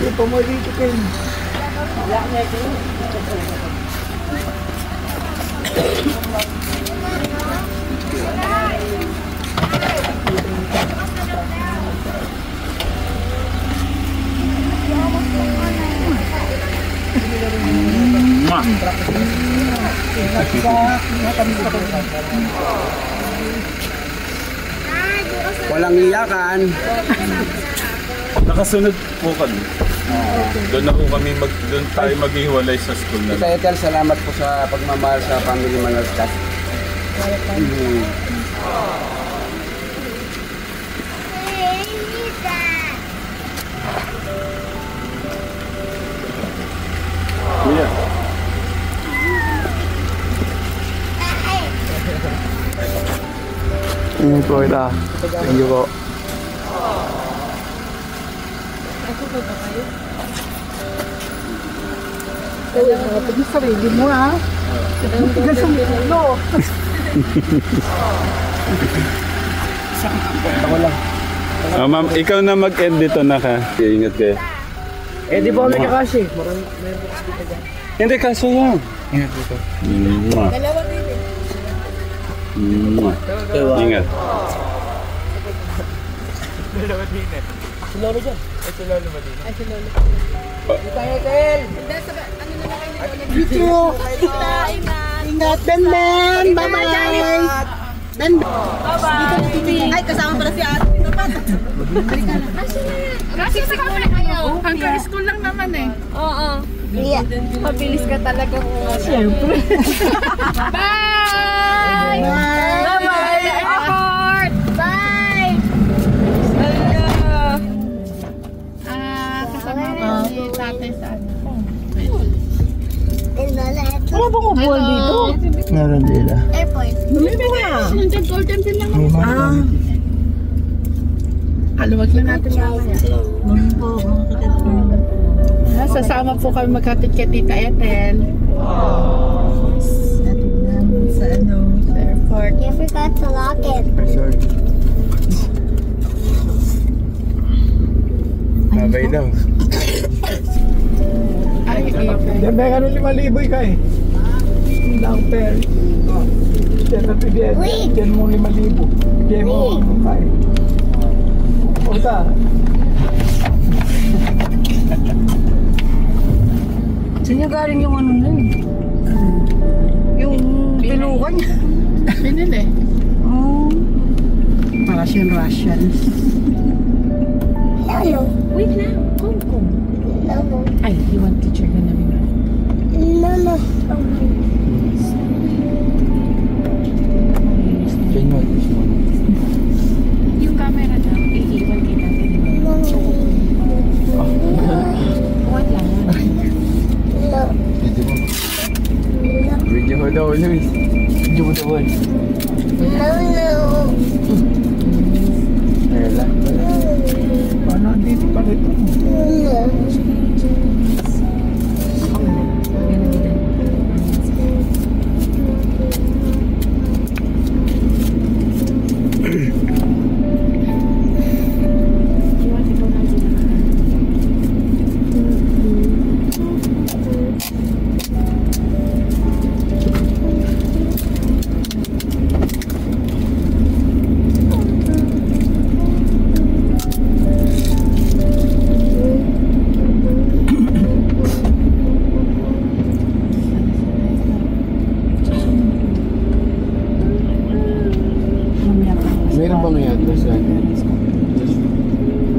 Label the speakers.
Speaker 1: Yung pamarito kayo.
Speaker 2: Walang iyakan.
Speaker 3: Nakasunod po kami. Doon na po kami, doon tayo maghiwalay sa school na.
Speaker 2: Kaya Tel, salamat po sa pagmamahal sa Family Manalstas.
Speaker 3: Yeah.
Speaker 1: Ingat po kita. Thank you po.
Speaker 4: Ako ba kayo?
Speaker 1: Kaya nakapag yung sarili mo ha. Tigas ang ulo. Ako lang.
Speaker 3: Ma'am, ikaw na mag-end dito na ka. Ingat kayo.
Speaker 1: Eh di ba ako nagkakasya?
Speaker 3: Hindi, kaso yan.
Speaker 1: Ingat po.
Speaker 4: Dalawa din eh.
Speaker 3: Ingat.
Speaker 1: Dalawa din eh. Si Lolo dyan. Si Lolo ba din?
Speaker 4: Ay, si Lolo.
Speaker 1: Kaya Tel!
Speaker 4: Hindi, ano na lang kayo ni Lolo?
Speaker 1: Video!
Speaker 4: Ingat!
Speaker 1: Ingat! Ben! Bye-bye! Ben!
Speaker 4: Bye-bye! Ay, kasama pala si Ate. Kasi sa kami kayo. Hanggang school lang naman eh. Oo. Mabilis ka talaga. Siyempre. Bye! Bye-bye! Airport! Bye! Kasama mo si tatay sa ano.
Speaker 1: Wala bang upuan dito? Meron dila.
Speaker 4: Airport.
Speaker 1: Dito nga.
Speaker 4: Nandiyan golden din lang.
Speaker 1: May mga gamit.
Speaker 4: Haluwag lang natin mamaya. Sasama po kami maghatid kay Tita Ethel. Sa ano? Sa airport.
Speaker 5: You forgot to lock it.
Speaker 1: Resort. Babay daw.
Speaker 4: Ay,
Speaker 1: Yan ba ka nung 5,000 ka eh? Hindi ako per. Yan na pibiyad. Yan mo 5,000. Yan mo ang kaya. Punta. Saan niya galing yung ano na eh? Yung pilukan niya.
Speaker 4: binili.
Speaker 1: Oh. Para siyang Russians.
Speaker 5: Lolo.
Speaker 4: Wait lang. Hong Kong.
Speaker 5: Lolo.
Speaker 4: Ay, you want teacher ka namin.
Speaker 5: Lolo.
Speaker 1: Can you this one?
Speaker 4: Yung camera na, iiwan kita natin. Kuwan lang.
Speaker 5: Lolo.
Speaker 1: Video mo daw, Luis. Video mo daw.
Speaker 5: Lolo.
Speaker 1: Ela. Paano dito pa rin? Meron bang i-address yan?